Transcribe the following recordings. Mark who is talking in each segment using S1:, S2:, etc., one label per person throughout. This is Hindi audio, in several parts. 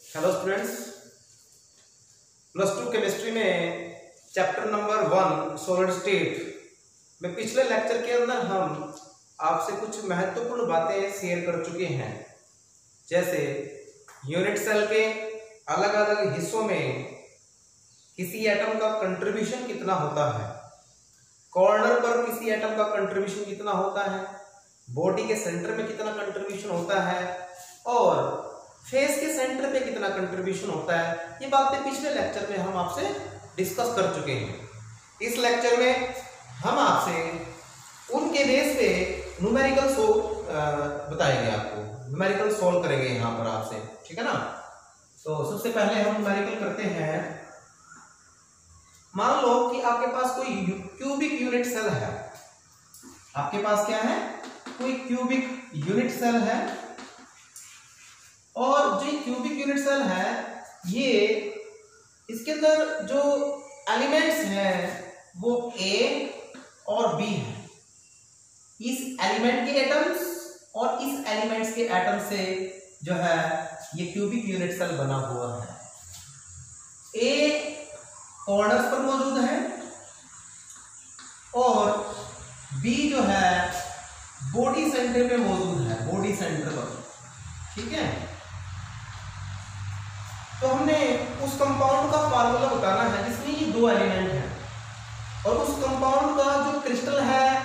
S1: Hello students, plus two chemistry में चैप्टर नंबर 1 सॉलिड स्टेट में पिछले लेक्चर के अंदर हम आपसे कुछ महत्वपूर्ण बातें शेयर कर चुके हैं। जैसे यूनिट सेल के अलग अलग हिस्सों में किसी एटम का कंट्रीब्यूशन कितना होता है, कॉर्नर पर किसी एटम का कंट्रीब्यूशन कितना होता है, बॉडी के सेंटर में कितना कंट्रीब्यूशन होता है और फेस के सेंटर पे कितना कंट्रीब्यूशन होता है। ये बातें पिछले लेक्चर में हम आपसे डिस्कस कर चुके हैं। इस लेक्चर में हम आपसे उनके बेस पे न्यूमेरिकल बताएंगे, आपको न्यूमेरिकल सोल्व करेंगे यहाँ पर आपसे, ठीक है ना। तो सबसे पहले हम न्यूमेरिकल करते हैं। मान लो कि आपके पास कोई क्यूबिक यूनिट सेल है। आपके पास क्या है? कोई क्यूबिक यूनिट सेल है और जो क्यूबिक यूनिट सेल है ये इसके अंदर जो एलिमेंट्स हैं वो ए और बी है। इस एलिमेंट के एटम्स और इस एलिमेंट्स के एटम से जो है ये क्यूबिक यूनिट सेल बना हुआ है। ए कॉर्नर्स पर मौजूद है और बी जो है बॉडी सेंटर पे मौजूद है, बॉडी सेंटर पर, ठीक है। तो हमने उस कंपाउंड का फार्मूला बताना है जिसमें ये दो एलिमेंट हैं और उस कंपाउंड का जो क्रिस्टल है,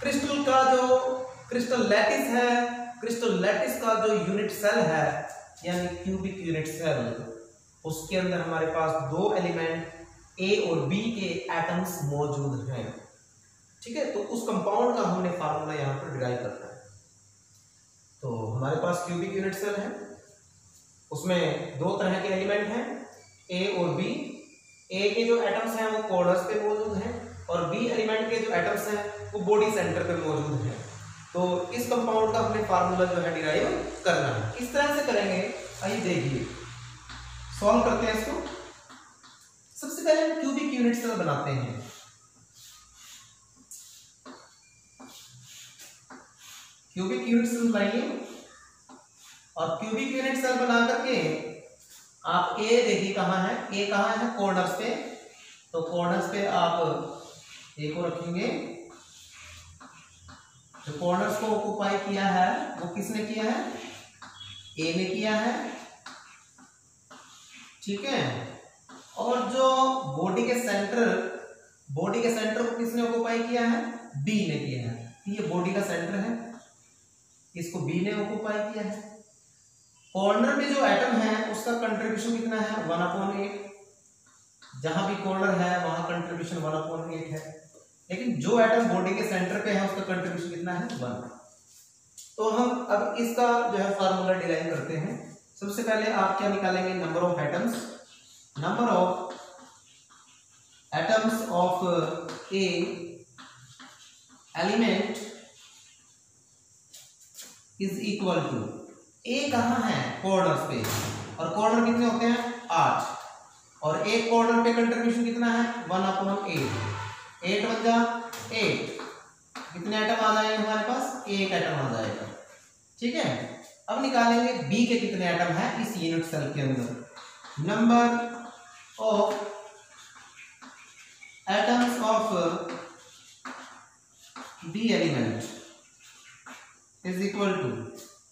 S1: क्रिस्टल का जो क्रिस्टल लैटिस है, क्रिस्टल लैटिस का जो यूनिट सेल है यानी क्यूबिक यूनिट सेल, उसके अंदर हमारे पास दो एलिमेंट ए और बी के एटम्स मौजूद हैं, ठीक है। तो उस कंपाउंड का हमने फार्मूला यहाँ पर डिराइव करना है। तो हमारे पास क्यूबिक यूनिट सेल है, उसमें दो तरह के एलिमेंट हैं ए और बी। ए के जो एटम्स हैं वो कॉर्नर्स पे मौजूद हैं और बी एलिमेंट के जो एटम्स हैं वो बॉडी सेंटर पे मौजूद हैं। तो इस कंपाउंड का हमने फार्मूला जो है डिराइव करना है। किस तरह से करेंगे आइए देखिए, सॉल्व करते हैं इसको। सबसे पहले हम क्यूबिक यूनिट सेल बनाते हैं। क्यूबिक यूनिट सेल बनाइए और क्यूबिक यूनिट सेल बना करके आप ए देखिए कहाँ है, ए कहाँ है? कॉर्नर्स पे। तो कॉर्नर्स पे आप ए को रखेंगे। जो कॉर्नर्स को ऑक्युपाई किया है वो किसने किया है? ए ने किया है, ठीक है। और जो बॉडी के सेंटर को किसने ऑक्युपाई किया है? बी ने किया है। ये बॉडी का सेंटर है, इसको बी ने ऑक्युपाई किया है। कॉर्नर में जो एटम है उसका कंट्रीब्यूशन कितना है? 1/8। जहां भी कॉर्नर है वहां कंट्रीब्यूशन 1/8 है, लेकिन जो एटम बॉडी के सेंटर पे है उसका कंट्रीब्यूशन कितना है? 1। तो हम अब इसका जो है फार्मूला डिराइव करते हैं। सबसे पहले आप क्या निकालेंगे? Number of atoms. Number of atoms of A element is equal to, A कहाँ है? कॉर्नर्स पे, और कॉर्नर कितने होते हैं? 8। और एक कॉर्नर पे कंट्रीब्यूशन कितना है? 1/8। 8 बन 8। कितने एटम आ जाएंगे हमारे पास? एक एटम आ जाएगा, ठीक है। अब निकालेंगे बी के कितने एटम है इस यूनिट सेल के अंदर। Number of atoms of B element is equal to,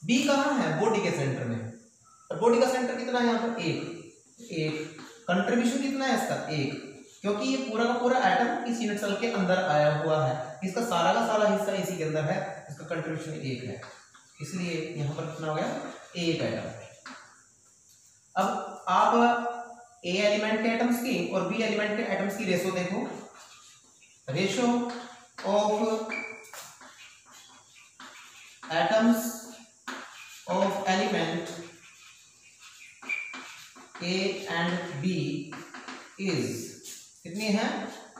S1: B कहाँ है? बॉडी के सेंटर में, और बॉडी का सेंटर कितना है यहाँ पर? एक। कंट्रीब्यूशन कितना है इसका? 1, क्योंकि ये पूरा का पूरा एटम इस यूनिट सेल के अंदर आया हुआ है, इसका सारा का सारा हिस्सा इसी के अंदर है, इसका कंट्रीब्यूशन 1 है, इसलिए यहाँ पर कितना हो गया? 1 एटम। अब आप ए एलिमेंट के एटम्स की और बी एलिमेंट के एटम्स की रेशो देखो। Ratio of atoms of element A and B is कितनी है?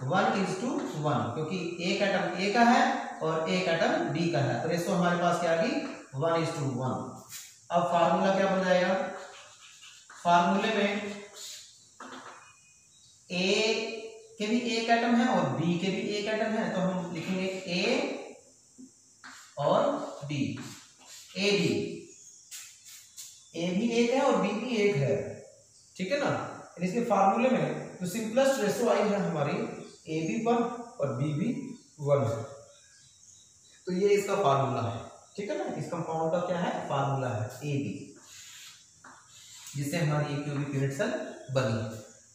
S1: 1:1, क्योंकि एक एटम A का है और एक एटम B का है, तो रेशो हमारे पास क्या आ गई? 1:1। अब फार्मूला क्या बन जाएगा? फार्मूले में A के भी एक एटम है और B के भी एक एटम है, तो हम लिखेंगे A और B, AB। ए भी एक है और बी भी एक है, ठीक है ना। इसके फार्मूले में जो सिंपलेस्ट रेशो आई है हमारी ए भी 1 और बी भी 1 है, तो ये इसका फार्मूला है, ठीक है ना। इस कंपाउंड का क्या है फार्मूला है ए बी, जिससे हमारी एक क्यूबिक यूनिट सेल बनी।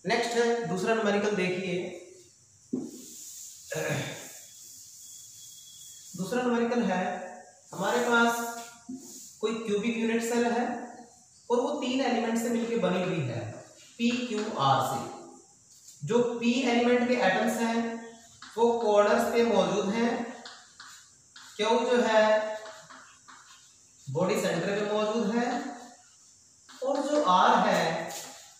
S1: नेक्स्ट है दूसरा न्यूमेरिकल, देखिए दूसरा न्यूमेरिकल है हमारे पास कोई क्यूबिक यूनिट सेल है और वो 3 एलिमेंट से मिलकर बनी हुई है पी क्यू आर से। जो पी एलिमेंट के एटम्स हैं वो कॉर्नर्स पे मौजूद हैं, क्यू जो है बॉडी सेंटर पे मौजूद है, और जो आर है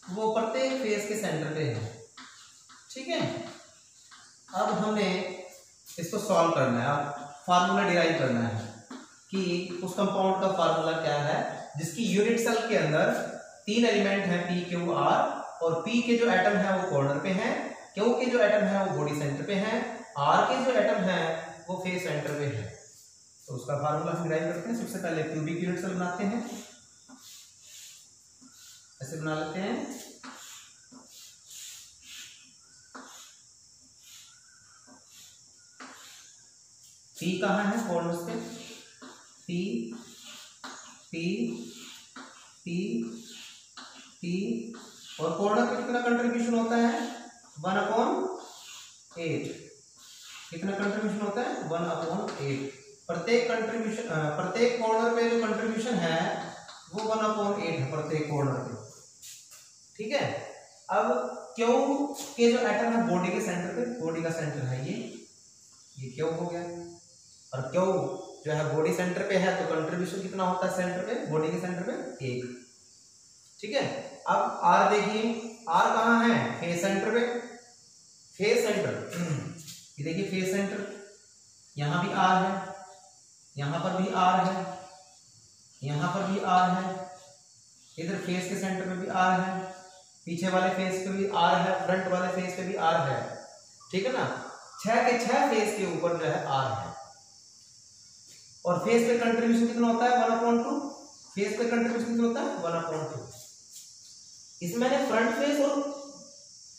S1: वो प्रत्येक फेस के सेंटर पे है, ठीक है। अब हमें इसको सॉल्व करना है, अब फार्मूला डिराइव करना है कि उस कंपाउंड का फार्मूला क्या है जिसकी यूनिट सेल के अंदर 3 एलिमेंट हैं पी क्यू आर, और पी के जो एटम है वो कॉर्नर पे हैं, क्यू के जो एटम है वो बॉडी सेंटर पे हैं, आर के जो एटम है वो फेस सेंटर पे है। तो उसका फार्मूला हम डिराइव करते हैं। सबसे पहले क्यूबिक यूनिट सेल बनाते हैं, ऐसे बना लेते हैं। पी कहाँ है कॉर्नर्स पे, पी पी पी पी, और कॉर्नर पे कितना कंट्रीब्यूशन होता है 1/8। कितना कंट्रीब्यूशन होता है 1/8। प्रत्येक कंट्रीब्यूशन प्रत्येक कॉर्नर पे जो कंट्रीब्यूशन है वो 1/8 है प्रत्येक कॉर्नर पे, ठीक है। अब क्यू के जो एटम है बॉडी के सेंटर पे, बॉडी का सेंटर है ये क्यू हो गया, और क्यू जो है बॉडी सेंटर पे है तो कंट्रीब्यूशन कितना होता है सेंटर पे, बॉडी के सेंटर पे 1, ठीक है। अब आर देखिए, आर कहाँ है फेस सेंटर पे, फेस सेंटर ये देखिए फेस सेंटर, यहां भी आर है, यहां पर भी आर है, यहां पर भी आर है, इधर फेस के सेंटर पे भी आर है, पीछे वाले फेस पे भी आर है, फ्रंट वाले फेस पे भी आर है, ठीक है ना। 6 के 6 फेस के ऊपर जो है आर है, और फेस पे कंट्रीब्यूशन कितना होता है 1/2। फेस पे कंट्रीब्यूशन कितना होता है 1/2। इसमें मैंने फ्रंट फेस और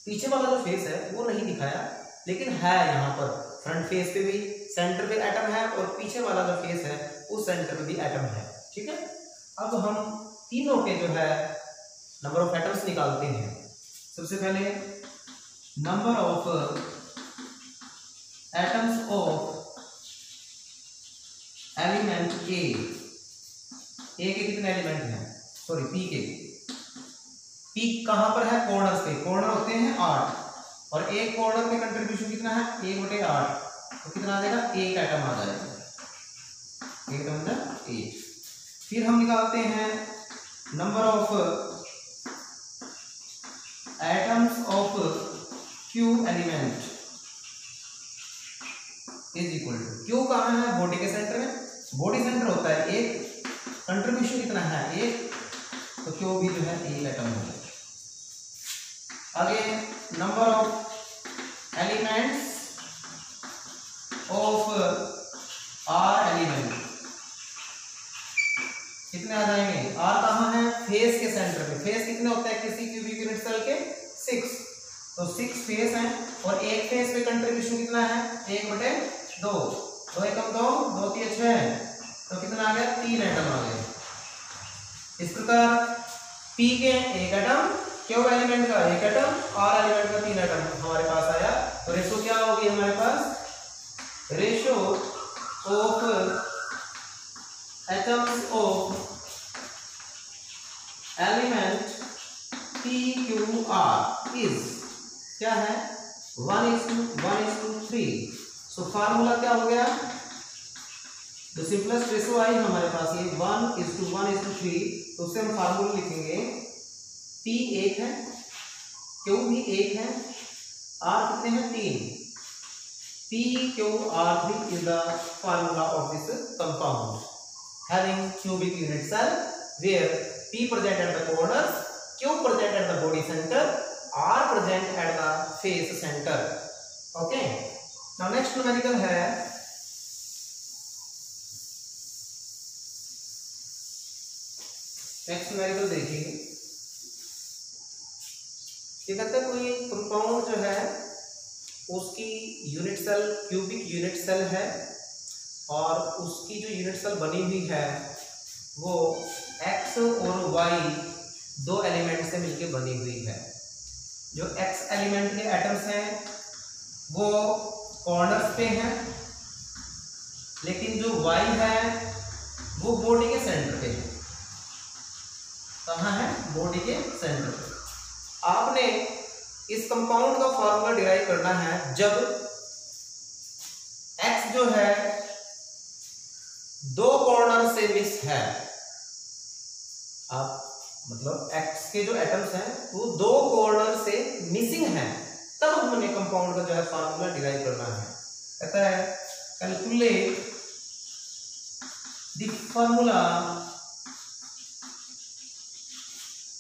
S1: पीछे वाला जो फेस है वो नहीं दिखाया, लेकिन है यहाँ पर फ्रंट फेस पे भी सेंटर पे एटम है, और पीछे वाला जो फेस है उस सेंटर पे भी एटम है, ठीक है। अब हम तीनों के जो है नंबर ऑफ एटम्स निकालते हैं। सबसे पहले number of atoms of element A के कितने एलिमेंट हैं, सॉरी पी के, पी कहां पर है कॉर्नर्स पे, कॉर्नर होते हैं 8, और एक कॉर्नर पे कंट्रीब्यूशन कितना है 1/8, तो कितना आ जाएगा 1 एटम आ जाएगा, 1 मतलब 8। फिर हम निकालते हैं number of atoms of Q element is equal to, Q कहां है बॉडी के सेंटर में, बॉडी सेंटर होता है 1, कंट्रीब्यूशन कितना है 1, तो क्यू भी जो है 1 एटम है। आगे number of elements of R element कितने आ जाएंगे, आर कहां है फेस के सेंटर पे, फेस कितने होते हैं किसी क्यूबिक यूनिट सेल के 6, तो 6 फेस हैं, और एक फेस पे कंट्रीब्यूशन कितना है 1/2, 2 एकम 2, 2 3 6, तो कितना आ गया 3 एटम आ गए। इस प्रकार पी के 1 एटम, क्यू एलिमेंट का 1 एटम, आर एलिमेंट का 3 एटम हमारे पास आया। तो रेशो क्या होगी हमारे पास, ratio of atoms of element P Q R is क्या है 1:1:3। सो फार्मूला क्या हो गया, जो सिंपलेस्ट रेशो आई हमारे पास ये 1:1:3, तो उससे हम फार्मूला लिखेंगे P 1 है, Q भी 1 है, R कितने हैं 3, PQR3 is the formula of this compound having cubic unit cell where P present at the corners, Q present at the body center, R present at the face center. Okay, now next numerical है नेक्स्ट न्यूमेरिकल देखिए, ये कहता है कोई कंपाउंड जो है उसकी unit cell cubic unit cell है और उसकी जो यूनिट सेल बनी हुई है वो x और y दो एलिमेंट से मिलकर बनी हुई है। जो x एलिमेंट के एटम्स हैं वो कॉर्नर्स पे हैं, लेकिन जो y है वो बॉडी के सेंटर पे है। कहाँ है? बॉडी के सेंटर पे। आपने इस कंपाउंड का फॉर्मूला डिराइव करना है जब x जो है दो कॉर्नर से मिस है। आप मतलब x के जो एटम्स हैं वो दो कॉर्नर से मिसिंग है, तब हमने कंपाउंड का जो है फॉर्मूला डिराइव करना है। कहता है calculate the formula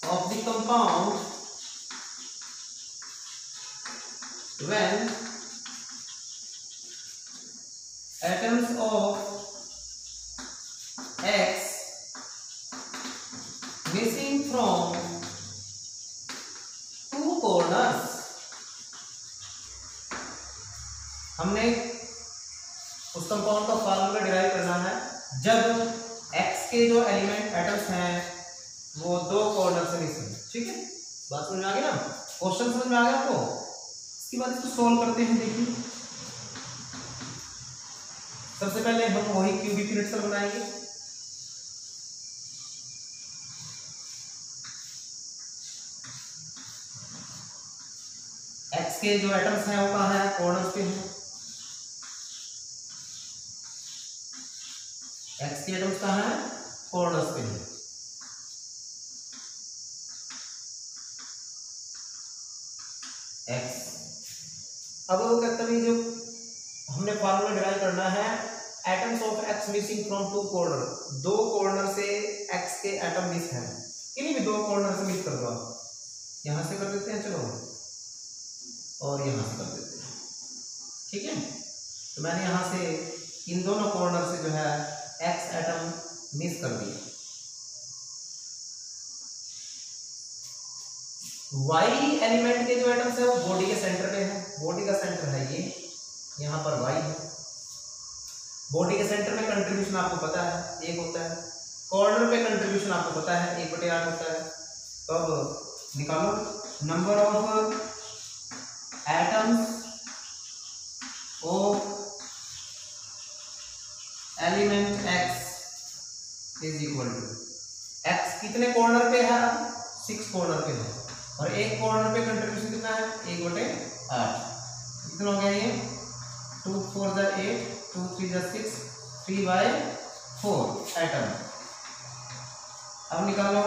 S1: of the compound when atoms of X missing from two corners। हमने उस कंपाउंड का फॉर्मूला डिराइव करना है जब X के जो एलिमेंट एटम्स हैं वो दो कॉर्नर से मिसिंग है। ठीक है, बात समझ में आ गई ना? क्वेश्चन समझ में आ गया आपको? इसके बाद इसको सोल्व करते हैं। देखिए, सबसे पहले हम वही क्यूबिक यूनिट सेल बनाएंगे। एक्स के जो एटम्स हैं वो कहाँ है? कॉर्नर्स पे हैं। एक्स के एटम्स कहाँ है? कॉर्नर्स पे हैं। एक्स, अब वो कहता है जो हमने फार्मूला डिराइव करना है atoms of X missing from two corner. दो कॉर्नर से एक्स के एटम मिस हैं, किन्हीं भी दो कॉर्नर से मिस कर दो। यहां से कर देते हैं, चलो, और यहां से कर देते हैं। ठीक है, तो मैंने यहां से इन दोनों कॉर्नर से जो है एक्स एटम मिस कर दिया। Y एलिमेंट के जो एटम्स है वो बॉडी के सेंटर पे है। बॉडी का सेंटर है ये, यहाँ पर Y है। बॉडी के सेंटर में कंट्रीब्यूशन आपको पता है एक होता है, कॉर्नर पे कंट्रीब्यूशन आपको पता है 1/8 होता है। तो अब निकालो number of atoms of element X is equal to X कितने कॉर्नर पे है? 6 कॉर्नर पे है, और एक कॉर्नर पे कंट्रीब्यूशन कितना है? 1/8। कितना हो गया ये? 2 4 8, 2 3 6, 3/4 एटम। अब निकालो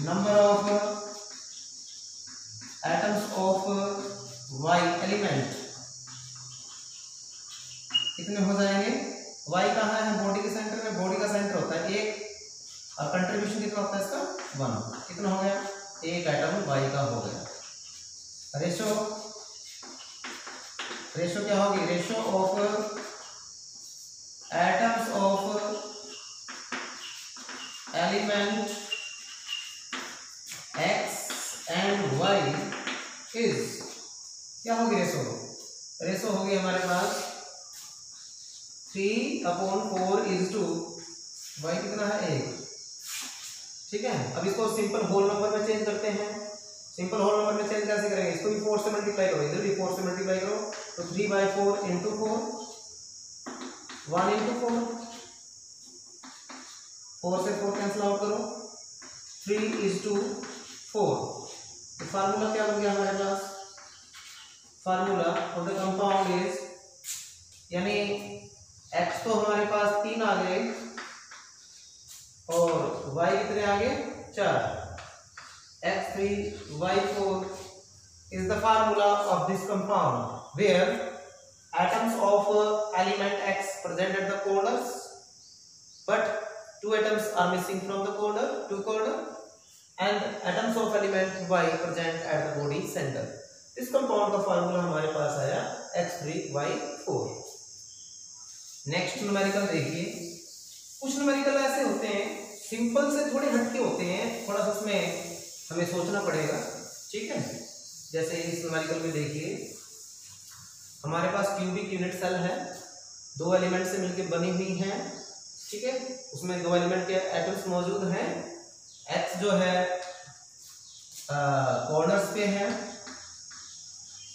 S1: number of atoms of Y element, कितने हो जाएंगे? Y कहाँ है? बॉडी के सेंटर में। बॉडी का सेंटर होता है 1 और कंट्रीब्यूशन कितना होता है इसका? 1। कितना हो गया? एक एटम Y का हो गया। रेशो क्या होगी? Ratio of atoms of element X and Y is, क्या होगी रेशो? रेशो होगी हमारे पास 3/4 Y कितना है? 1। ठीक है, अब इसको सिंपल होल नंबर में चेंज करते हैं। सिंपल होल नंबर में चेंज कैसे करेंगे? इसको भी 4 से मल्टीप्लाई करो, इधर भी 4 से मल्टीप्लाई करो, तो 3/4 इंटू 4, 1 इंटू 4, 4 से 4 कैंसिल आउट करो, 3:4। तो फार्मूला क्या बन गया हमारे पास? Formula of the compound is, यानी x तो हमारे पास 3 आ गए और y कितने आ गए? 4। x3 y4 is the formula of this compound where atoms of element X present at the corners, but 2 atoms are missing from the two corner, and atoms of element Y present at the body center. इस कंपाउंड का फॉर्मूला हमारे पास आया x3y4। नेक्स्ट न्यूमेरिकल देखिए, कुछ न्यूमेरिकल ऐसे होते हैं सिंपल से थोड़े हटके होते हैं, थोड़ा सा उसमें हमें सोचना पड़ेगा, ठीक है। जैसे इस न्यूमेरिकल में देखिए हमारे पास क्यूबिक यूनिट सेल है, 2 एलिमेंट से मिलकर बनी हुई है, ठीक है। उसमें 2 एलिमेंट के एटम्स मौजूद हैं। एक्स जो है कॉर्नर्स पे है,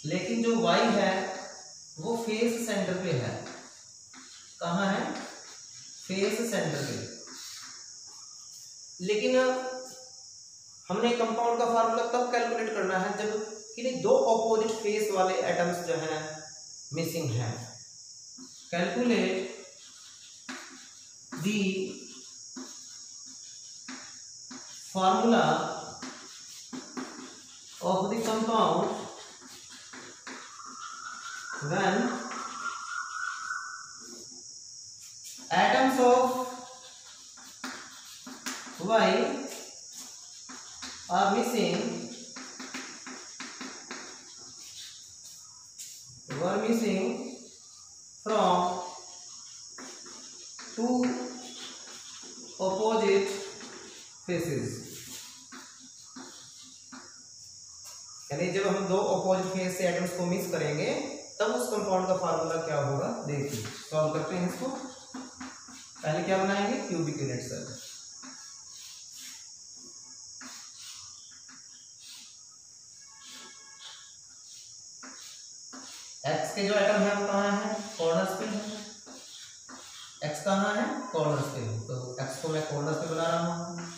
S1: लेकिन जो वाई है वो फेस सेंटर पे है। कहाँ है? फेस सेंटर पे। लेकिन हमने कंपाउंड का फार्मूला तब कैलकुलेट करना है जब किन्हीं 2 ऑपोजिट फेस वाले एटम्स जो हैं मिसिंग हैं। Calculate the formula of the compound when atoms of Y are missing from 2 opposite faces। यानी जब हम 2 ऑपोजिट फेस से एटम्स को मिक्स करेंगे तब उस कंपाउंड का फार्मूला क्या होगा, देखिए सॉल्व करते हैं इसको। पहले क्या बनाएंगे? Cubic unit cell. एक्स के जो एटम है वो कहाँ है? कॉर्नर्स पे है। एक्स कहाँ है? कॉर्नर्स पे है, तो एक्स को मैं कॉर्नर्स पे बना रहा हूँ।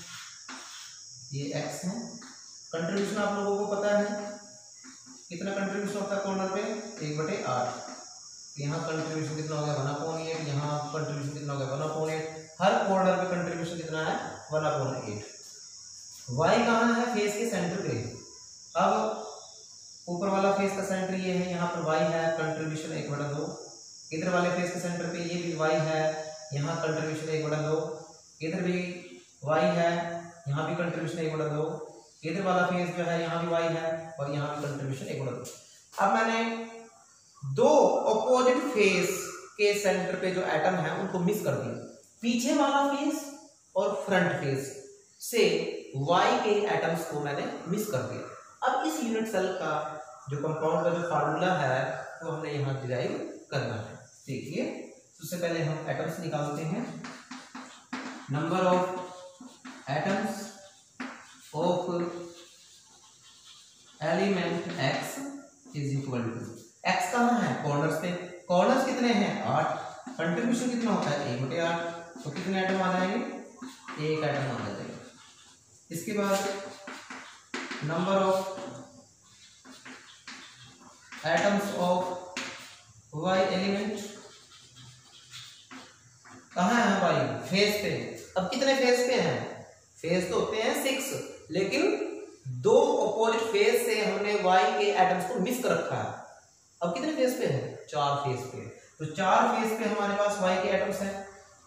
S1: ये एक्स है। कंट्रीब्यूशन आप लोगों को पता है कितना कंट्रीब्यूशन होता है कॉर्नर पे? 1/8। यहाँ कंट्रीब्यूशन कितना हो गया? 1/8। यहाँ कंट्रीब्यूशन कितना हो गया? 1/8। हर कॉर्नर पे कंट्रीब्यूशन कितना है? 1/8। वाई कहाँ है? फेस के सेंटर पे। अब ऊपर वाला फेस का सेंटर ये है, यहाँ पर वाई है, कंट्रीब्यूशन 1/2। इधर वाले फेस के सेंटर पे ये भी वाई है, यहाँ कंट्रीब्यूशन 1/2। इधर भी वाई है, यहाँ भी कंट्रीब्यूशन 1/2। इधर वाला फेस जो है यहाँ भी वाई है और यहाँ भी कंट्रीब्यूशन 1/2। अब मैंने 2 ऑपोजिट फेस के सेंटर पे जो एटम है उनको मिस कर दिया। पीछे वाला फेस और फ्रंट फेस से वाई के एटम्स को मैंने मिस कर दिया। अब इस यूनिट सेल का जो कंपाउंड का जो फार्मूला है वो हमने यहाँ डिराइव करना है। देखिए सबसे पहले हम एटम्स निकालते हैं। Number of atoms of element x is equal to, x कहाँ है? कॉर्नर्स पे। कॉर्नर्स कितने हैं? 8। कंट्रीब्यूशन कितना होता है? 1/8। तो कितने एटम आ जाएंगे? 1 एटम आ जाएगा। इसके बाद number of atoms of y element कहाँ है? y फेस पे। अब कितने फेस पे हैं? फेस तो होते हैं 6, लेकिन 2 ऑपोजिट फेस से हमने y के एटम्स को मिस कर रखा है। अब कितने फेस पे है? 4 फेस पे। तो 4 फेस पे हमारे पास y के एटम्स हैं।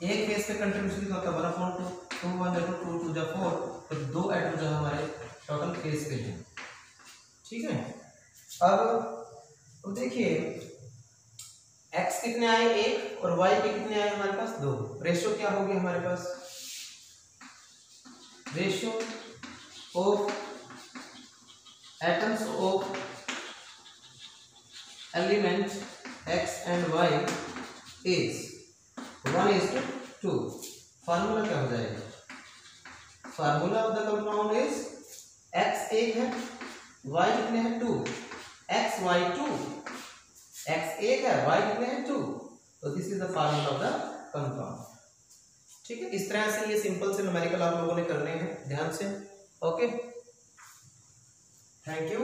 S1: एक फेस पे कंट्रीब्यूशन कितना होता है? 1/2। 2 1 2 2 2 4। तो 2 एटम जो हमारे टोटल फेस पे हैं, ठीक है। अब देखिए x कितने आए? 1 और y के कितने आए हमारे पास? 2। रेशियो क्या होगी हमारे पास? Ratio of atoms of element x and y is 1:2। Formula क्या हो जाएगा? Formula of the compound is x 1 है, y कितने हैं? 2। x y 2। x 1 है, y कितने हैं? 2। तो this is the formula of the compound, ठीक है। इस तरह से ये सिंपल से न्यूमेरिकल आप लोगों ने करने हैं ध्यान से। Okay, thank you.